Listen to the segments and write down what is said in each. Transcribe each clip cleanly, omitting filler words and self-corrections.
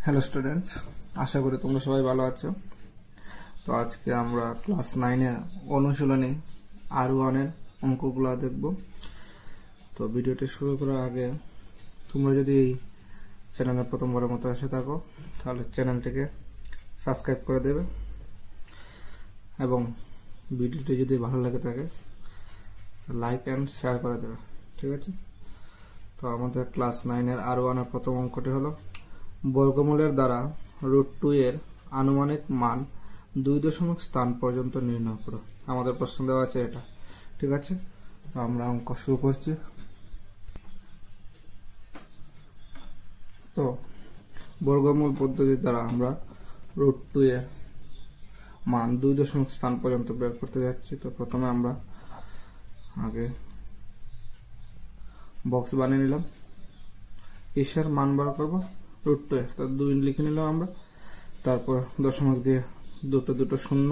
Hello students, আশা করি তোমরা সবাই ভালো আছো। তো আজকে আমরা ক্লাস 9 এর অনুশীলনী R1 এর অঙ্কগুলো দেখব। তো ভিডিওটি শুরু করার আগে তোমরা যদি এই চ্যানেলে প্রথমবারের মতো এসে থাকো তাহলে চ্যানেলটিকে সাবস্ক্রাইব করে দেবে এবং ভিডিওটি যদি ভালো লাগে থাকে লাইক এন্ড শেয়ার করে দেবে, ঠিক আছে? তো আমাদের ক্লাস 9 এর R1 এর প্রথম অঙ্কটি হলো বর্গমূলের দ্বারা √2 এর আনুমানিক মান 2 স্থান পর্যন্ত নির্ণয় করো। আমাদের প্রশ্ন দেওয়া আছে এটা, ঠিক আছে? তো আমরা অঙ্ক শুরু করছি। তো বর্গমূল পদ্ধতির দ্বারা আমরা √2 এর মান 2 স্থান পর্যন্ত বের করতে যাচ্ছি। তো প্রথমে আমরা আগে বক্স বানিয়ে নিলাম, এর মান বার করব √2 তো 2 লিখে নিলাম আমরা। তারপর দশমিক দিয়ে দুটো শূন্য,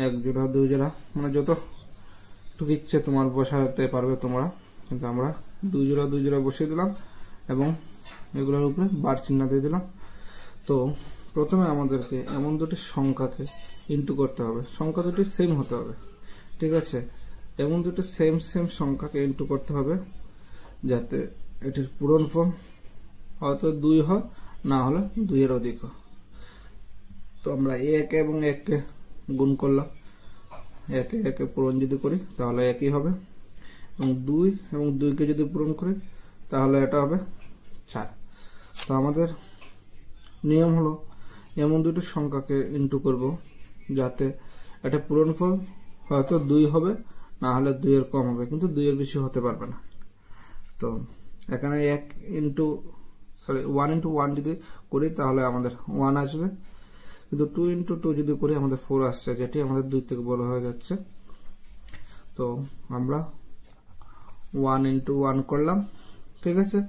এক জোড়া দুই জোড়া, মানে যতটুকু ইচ্ছে তোমার বসাতে পারবে তোমরা, কিন্তু আমরা দুই জোড়া বসিয়ে দিলাম এবং এগুলোর উপরে বার চিহ্ন দিয়ে দিলাম। তো প্রথমে আমাদেরকে এমন দুটি সংখ্যাকে ইনটু করতে হবে, সংখ্যা দুটি সেম হতে হবে, ঠিক আছে? এমন দুটি সেম সংখ্যাকে ইনটু করতে হবে যাতে এটির পূরণফল হয়তো 2 হয়, না হলে 2 এর অধিক হয়। তো আমরা 1 এবং 1 কে গুণ করলাম, 1 কে পূরণ যদি করি তাহলে একই হবে, এবং 2 কে যদি পূরণ করি তাহলে এটা হবে 4। তো আমাদের নিয়ম হলো এমন দুটি সংখ্যাকে ইনটু করব যাতে এটা পূরণফল হয়তো 2 হবে, না হলে 2 এর কম হবে, কিন্তু 2 এর বেশি হতে পারবে না। তো এখানে 1 into 1 যদি করি তাহলে আমাদের 1 আসবে, কিন্তু 2 into 2 যদি করি আমাদের 4 আসছে, যেটি আমাদের 2 থেকে বড় হয়ে যাচ্ছে। তো আমরা 1 into 1 করলাম, ঠিক আছে?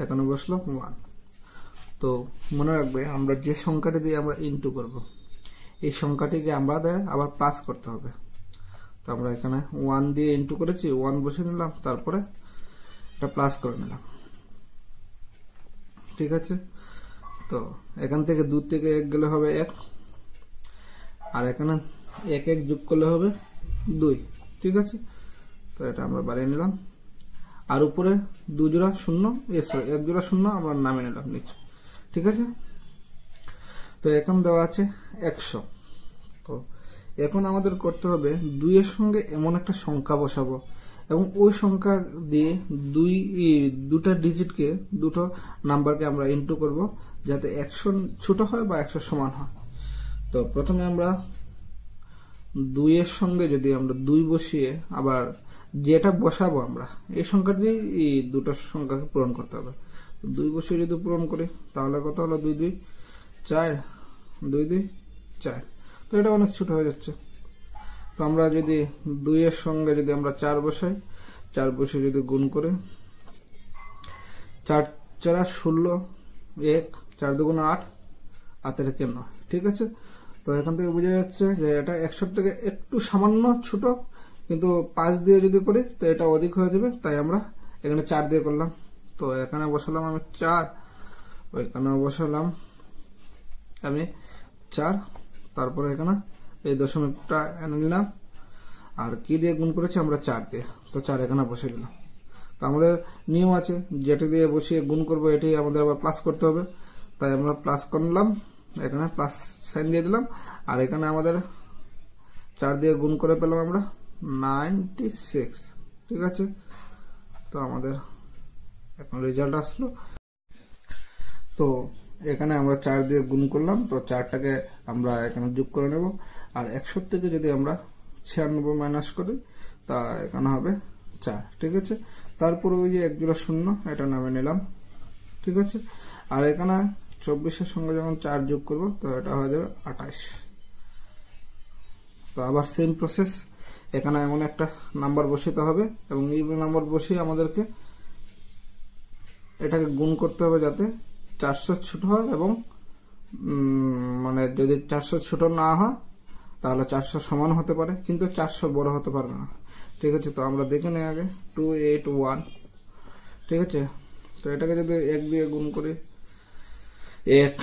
এখানে বসলো 1। তো মনে রাখবে আমরা যে সংখ্যাটি দিয়ে আমরা ইনটু করব এই সংখ্যাটিকে আমাদের আবার প্লাস করতে হবে। তো আমরা এখানে 1 দিয়ে ইনটু করেছি, 1 বসে নিলাম, তারপরে এটা প্লাস করে নিলাম, ঠিক আছে? তো এখান থেকে 2 থেকে 1 গেলে হবে 1, আর এখানে 1 যোগ করলে হবে 2, ঠিক আছে? তো এটা আমরা বাড়িয়ে নিলাম, আর উপরে 2 জোড়া শূন্য, 1 জোড়া শূন্য আমরা নামিয়ে নিলাম নিচে, ঠিক আছে? তো এখন দেওয়া আছে 100। তো এখন আমাদের করতে হবে 2 এর সঙ্গে এমন একটা সংখ্যা বসাবো এবং ওই সংখ্যা দিয়ে দুটো ডিজিটকে, দুটো নাম্বারকে আমরা ইনটু করব যাতে 100 ছোট হয় বা 100 সমান হয়। তো প্রথমে আমরা 2 এর সঙ্গে যদি আমরা 2 বসিয়ে আবার যেটা বসাবো আমরা এই সংখ্যা দিয়ে এই দুটো সংখ্যাকে পূরণ করতে হবে। 2 বসিয়ে যদি পূরণ করি তাহলে কত হলো? 2 2 4, 2 2 4। তো এটা অনেক ছোট হয়ে যাচ্ছে। তো আমরা যদি 2 এর সঙ্গে যদি আমরা 4 বসাই, 4 বসিয়ে যদি গুণ করে 4 4 16, 1 4 2 8, আর 9, ঠিক আছে? তো এখান থেকে বোঝা যাচ্ছে যে এটা 100 থেকে একটু সামান্য ছোট, কিন্তু 5 দিয়ে যদি করি তো এটা অধিক হয়ে যাবে, তাই আমরা এখানে 4 দিয়ে করলাম। তো এখানে বসালাম আমি 4, ওইখানে বসালাম আমি 4, তারপরে এখানে এই দশমিকটা এনে নিলাম, আর কি দিয়ে গুণ করেছি আমরা? 4 দিয়ে। তো 4 এখানে বসিয়ে দিলাম। তো আমাদের নিয়ম আছে যেটি দিয়ে বসিয়ে গুণ করব এটি আমাদের আবার প্লাস করতে হবে, তাই আমরা প্লাস করলাম, এখানে প্লাস সাইন দিয়ে দিলাম, আর এখানে আমাদের 4 দিয়ে গুণ করে পেলাম আমরা 96, ঠিক আছে? তো আমাদের এখন রেজাল্ট আসলো। তো এখানে আমরা 4 দিয়ে গুণ করলাম, তো 4টাকে আমরা এখানে যোগ করে নেব, আর 100 থেকে যদি আমরা 96 মাইনাস করি তা এখানে হবে 4, ঠিক আছে? তারপরে ওই যে 1 জোড়া শূন্য এটা নামে নিলাম, ঠিক আছে? আর এখানে 24 এর সঙ্গে যখন 4 যোগ করব তো এটা হয়ে যাবে 28। তো আবার সেম প্রসেস, এখানে এমন একটা নাম্বার বসাতে হবে এবং এই নাম্বার বসিয়ে আমাদেরকে এটাকে গুণ করতে হবে যাতে 400 ছোট হয়, এবং মানে যদি 400 ছোট না হয় তাহলে 400 সমান হতে পারে, কিন্তু 400 বড় হতে পারবে না, ঠিক আছে? তো আমরা দেখে নিই আগে 281, ঠিক আছে? তো এটাকে যদি 1 দিয়ে গুণ করি 1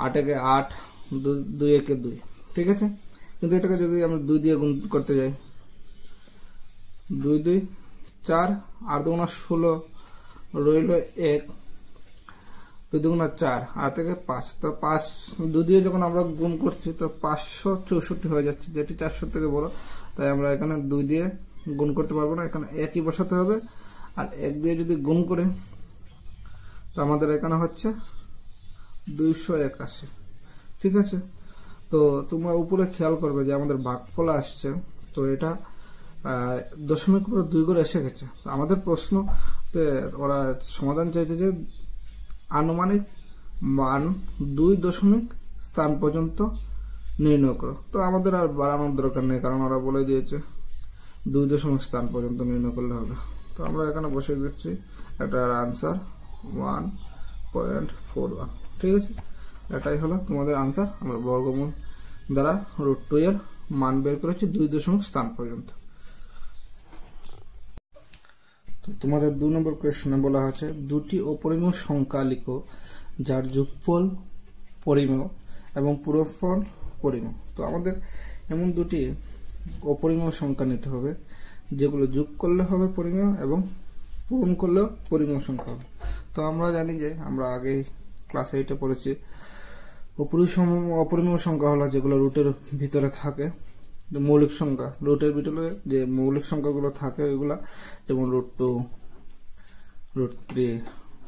8 একে 8, 2 একে 2, ঠিক আছে। কিন্তু এটাকে যদি আমরা 2 দিয়ে গুণ করতে যাই, 2 2 4, 8 2 16 রইল 1, 2 2 4, 8 থেকে 5, তো 5 2 দিয়ে যখন আমরা গুণ করছি তো 564 হয়ে যাচ্ছে, যেটি 400 থেকে বড়, তাই আমরা এখানে 2 দিয়ে গুণ করতে পারবো না, এখানে 1ই বসাতে হবে। আর 1 দিয়ে যদি গুণ করে তো আমাদের এখানে হচ্ছে 281, ঠিক আছে। তো তোমরা উপরে খেয়াল করবে যে আমাদের ভাগফল আসছে, তো এটা দশমিক উপরে 2 করে এসে গেছে। আমাদের প্রশ্ন ওরা সমাধান চাইছে যে আনুমানিক মান 2 দশমিক স্থান পর্যন্ত নির্ণয় করো। তো আমাদের আর বাড়ানোর দরকার নেই, কারণ ওরা বলে দিয়েছে 2 দশমিক স্থান পর্যন্ত নির্ণয় করলে হবে। তো আমরা এখানে বসিয়ে দিচ্ছি এটার আনসার 1.41, ঠিক আছে। এটাই হলো তোমাদের আনসার। আমরা বর্গমূল দ্বারা √2 এর মান বের করেছি 2 দশমিক স্থান পর্যন্ত। তো তোমাদের 2 নম্বর কোয়েশ্চনে বলা হচ্ছে দুটি অপরিমেয় সংখ্যা লিখো যার যোগফল পরিমেয় এবং পূরকফল পরিমেয়। তো আমাদের এমন দুটি অপরিমেয় সংখ্যা নিতে হবে যেগুলো যোগ করলে হবে পরিমেয় এবং পূরণ করলেও পরিমেয় সংখ্যা হবে। তো আমরা জানি যে আমরা আগে ক্লাস 8-এ পড়েছি অপরিমেয় সংখ্যা হলো যেগুলো রুটের ভিতরে থাকে, মৌলিক সংখ্যা। রুটের ভিতরে যে মৌলিক সংখ্যাগুলো থাকে ওইগুলা, যেমন √2, √3,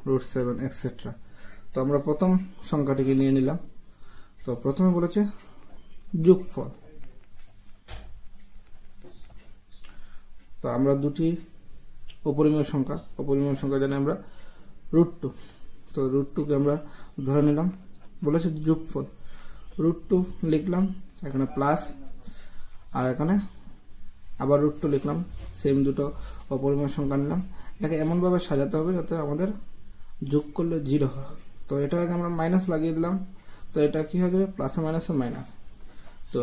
√7 এক্সেট্রা। তো আমরা প্রথম সংখ্যাটিকে নিয়ে নিলাম। তো প্রথমে বলেছে যোগফল। তো আমরা দুটি অপরিমেয় সংখ্যা জানি আমরা √2। তো √2কে আমরা ধরে নিলাম, বলেছে যোগফল। √2 লিখলাম, এখানে প্লাস, আর এখানে আবার √2 লিখলাম, সেম দুটো অপরিমেয় সংখ্যা নিলাম। এটাকে এমনভাবে সাজাতে হবে যাতে আমাদের যোগ করলে 0 হয়। তো এটাকে আমরা মাইনাস লাগিয়ে দিলাম, তো এটা কি হয়ে যাবে, প্লাসে মাইনাসে মাইনাস। তো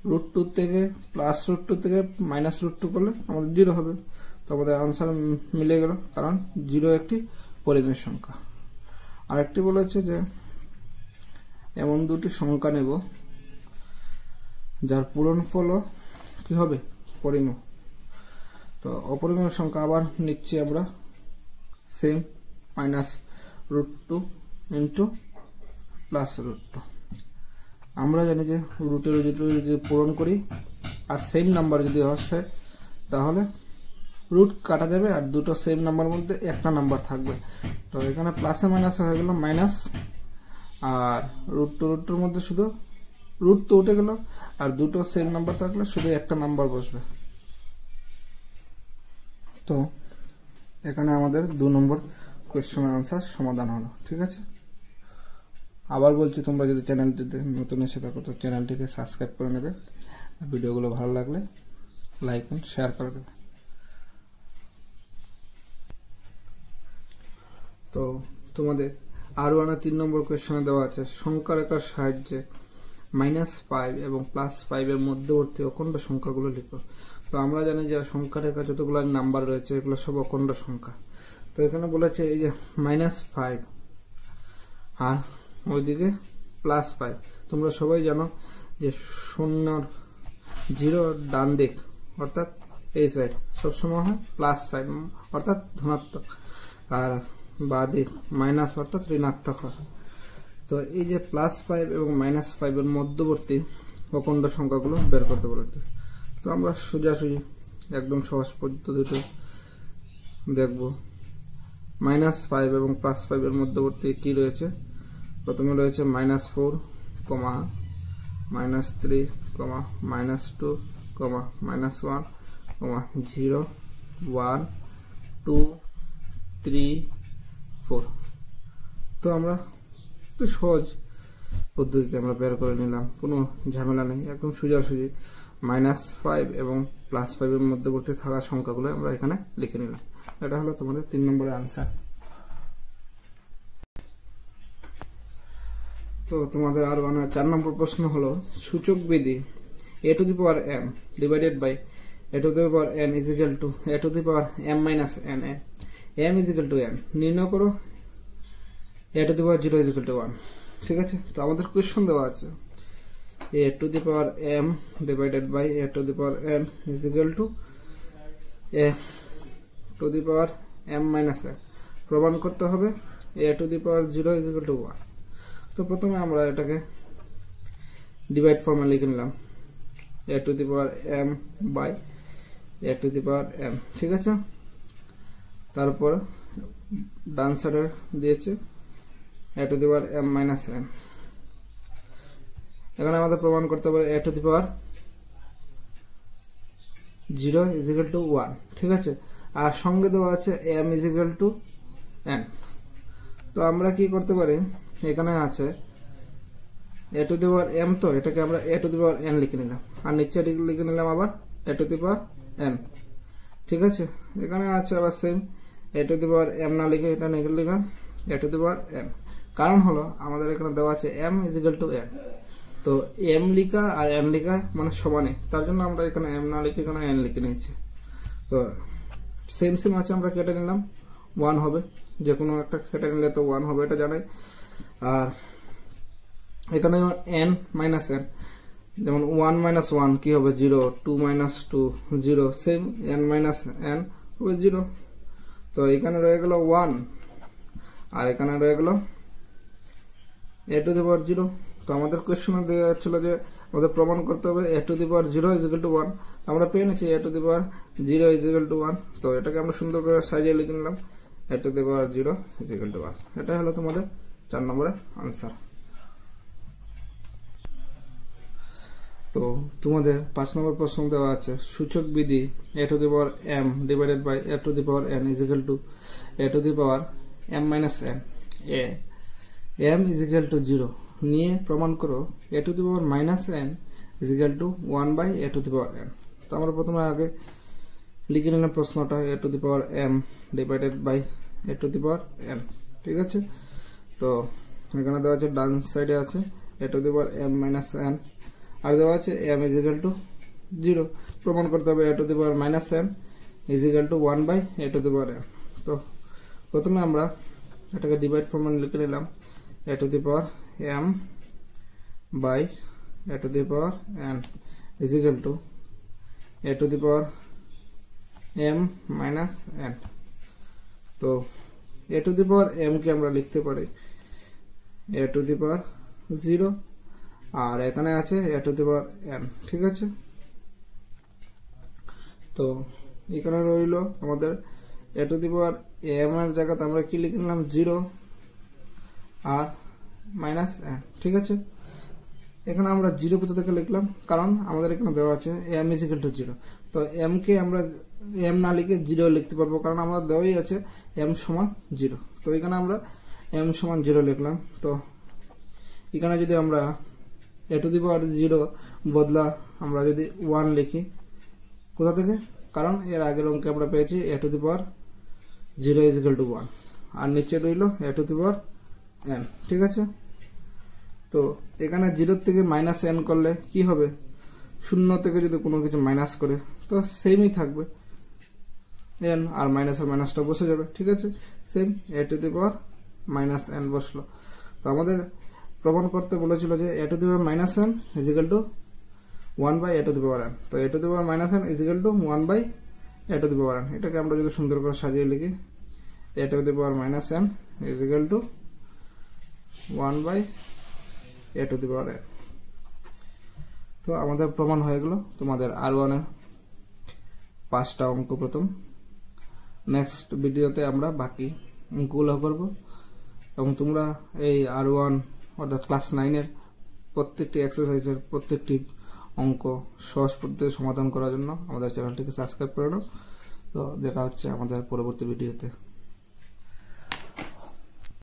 √2 থেকে প্লাস √2 থেকে মাইনাস √2 করলে আমাদের 0 হবে। তো আমাদের আনসার মিলে গেল, কারণ 0 একটি পরিমেয় সংখ্যা। আরেকটি বলেছে যে এমন দুটি সংখ্যা নেব যার পূরণফলও কি হবে, পরিমেয়। তো অপরিমেয় সংখ্যা আবার নিচ্ছি আমরা, সেম মাইনাস √2 ইন্টু প্লাস √2। আমরা জানি যে রুটের যদি পূরণ করি আর সেম নাম্বার যদি আসে তাহলে রুট কাটা যাবে, আর দুটো সেম নাম্বার মধ্যে একটা নাম্বার থাকবে। তো এখানে প্লাসে মাইনাসে হয়ে গেল মাইনাস, আর √2 মধ্যে শুধু রুট তো উঠে গেল, আর দুটো সেম নাম্বার থাকলে শুধু একটা নাম্বার বসবে। তো এখানে আমাদের 2 নম্বর কোয়েশ্চেনের আনসার সমাধান হলো, ঠিক আছে। আবার বলছি, তোমরা যদি চ্যানেলটিতে নতুন এসে থাকো তো চ্যানেলটিকে সাবস্ক্রাইব করে নেবে, ভিডিওগুলো ভালো লাগলে লাইক এন্ড শেয়ার করে দেবে। তো তোমাদের আরও 3 নম্বর কোয়েশ্চনে দেওয়া আছে সংখ্যা রেখার সাহায্যে -5 এবং +5 এর মধ্যবর্তী অখণ্ড সংখ্যাগুলো লিখো। তো আমরা জানি যে সংখ্যা রেখা যতগুলো নাম্বার রয়েছে এগুলো সব অখণ্ড সংখ্যা। তো এখানে বলেছে এই যে -5 আর ওইদিকে +5। তোমরা সবাই জানো যে 0 ডান দিক অর্থাৎ এই সাইড সবসময় হয় প্লাস সাইড অর্থাৎ ধনাত্মক, আর বাঁ দিক মাইনাস অর্থাৎ ঋণাত্মক হয়। তো এই যে +5 এবং -5 এর মধ্যবর্তী অখণ্ড সংখ্যাগুলো বের করতে বলেছে। তো আমরা সোজাসুজি একদম সহজ পদ্ধতিতে দেখব। -5 এবং +5 এর মধ্যবর্তী কি রয়েছে, প্রথমে রয়েছে -4, -3, -2, -1, 0, 1, 2, 3, 4। তো আমরা তো সহজ পদ্ধতিতে আমরা বের করে নিলাম, কোনো ঝামেলা নেই, একদম সোজাসুজি -5 এবং +5 এর মধ্যবর্তী থাকা সংখ্যাগুলো আমরা এখানে লিখে নিলাম। এটা হলো তোমাদের 3 নম্বরের আনসার। তো তোমাদের আর 4 নম্বর প্রশ্ন হলো সূচক বিধি a⁴n divided by a⁴n is equal to a⁴m - n, m is equal to n। নির্ণয় করো a⁴0 is equal to 1। ঠিক আছে। তো আমাদের কোয়েশ্চন দেওয়া আছে a to the power m divided by a to the power n is equal to a to the power m minus n প্রমাণ করতে হবে a to the power 0 is equal to 1। তো প্রথমে আমরা এটাকে ডিভাইড ফর্মে লিখে নিলাম a to the power m by a to the power m, ঠিক আছে। তারপর ডান সাইডে দিয়েছে a to the power m minus n। এখানে আমাদের প্রমাণ করতে হবে a to the power 0 is equal to 1, ঠিক আছে। আর সঙ্গে দেওয়া আছে m is equal to n। তো আমরা কি করতে পারি, এখানে আছে a to the power m, তো এটাকে আমরা a to the power n লিখে নিলাম, আর নিচে লিখে নিলাম আবার a to the power n, ঠিক আছে। এখানে আছে আবার same a to the power m না লিখে এটা লিখলাম a to the power n। কারণ হলো আমাদের এখানে দেওয়া আছে m is equal to n, তো m লিখা আর n লিখা মানে সমানই, তার জন্য আমরা এখানে m না লিখে এখানে n লিখে নিয়েছি। তো সেম সেম আছে, আমরা কেটে নিলাম 1 হবে, যে কোনো একটা কেটে নিলে তো 1 হবে, এটা জানাই। আর এখানে n মাইনাস n, যেমন 1 মাইনাস 1 কি হবে 0, 2 minus 2 0, same n minus n হবে 0। তো এখানে রয়ে গেল 1 আর এখানে রয়ে গেল a to the power 0। তো আমাদের কোয়েশ্চনে দেওয়া ছিল যে আমাদের প্রমাণ করতে হবে a to the power 0 is equal to 1, আমরা পেয়ে নিয়েছি a to the power 0 is equal to 1। তো এটাকে আমরা সুন্দর করে সাজিয়ে লিখে নিলাম a to the power 0 is equal to 1। এটা হলো তোমাদের 4 নম্বরের আনসার। তো তোমাদের 5 নম্বর প্রশ্ন দেওয়া আছে সূচক বিধি a to the power m divided by a to the power n is equal to a to the power m minus n, m is equal to 0 নিয়ে প্রমাণ করো a to the power minus n is equal to 1 by a to the power n। তো আমরা প্রথমে আগে লিখে নিলাম প্রশ্নটা a to the power m divided by a to the power n, ঠিক আছে। তো এখানে দেওয়া আছে ডান সাইডে আছে a to the power m minus n, আর দেওয়া আছে m is equal to 0, প্রমাণ করতে হবে a to the power minus n is equal to 1 by a to the power n। তো প্রথমে আমরা এটাকে ডিভাইড ফর্মে লিখে নিলাম a to the power m by a to the power n is equal to a to the power m minus n। তো a to the power m কে আমরা লিখতে পারি a to the power 0, আর এখানে আছে a to the power n, ঠিক আছে। তো এখানে রইল আমাদের a to the power m এর জায়গাতে আমরা কি লিখে নিলাম 0 আর মাইনাস n, ঠিক আছে। এখানে আমরা 0 কোথা থেকে লিখলাম, কারণ আমাদের এখানে দেওয়া আছে m is equal to 0, তো m কে আমরা m না লিখে 0 লিখতে পারবো, কারণ আমাদের দেওয়াই আছে m সমান 0। তো এখানে আমরা m সমান 0 লিখলাম। তো এখানে যদি আমরা a to the power 0 বদলা আমরা যদি 1 লিখি, কোথা থেকে, কারণ এর আগের অঙ্কে আমরা পেয়েছি a to the power 0 is equal to 1, আর নিচে রইল a to the power n, ঠিক আছে। তো এখানে 0 থেকে মাইনাস n করলে কি হবে, 0 থেকে যদি কোনো কিছু মাইনাস করে তো সেমই থাকবে n, আর মাইনাসটা বসে যাবে, ঠিক আছে। Same a to the power minus n বসলো। তো আমাদের প্রমাণ করতে বলেছিল যে a to the power minus n is equal to 1 by a to the power n। তো a to the power minus n is equal to 1 by a to the power n, এটাকে আমরা যদি সুন্দর করে সাজিয়ে লিখি a to the power minus n is equal to 1 by a to the power n। তো আমাদের প্রমাণ হয়ে গেল তোমাদের R1 এর 5টা অঙ্ক প্রথম। নেক্সট ভিডিওতে আমরা বাকি অঙ্কগুলো করব, এবং তোমরা এই R1 অর্থাৎ ক্লাস 9 এর প্রত্যেকটি এক্সারসাইজের প্রত্যেকটি অঙ্ক সহজ পদ্ধতিতে সমাধান করার জন্য আমাদের চ্যানেলটিকে সাবস্ক্রাইব করে নাও। তো দেখা হচ্ছে আমাদের পরবর্তী ভিডিওতে।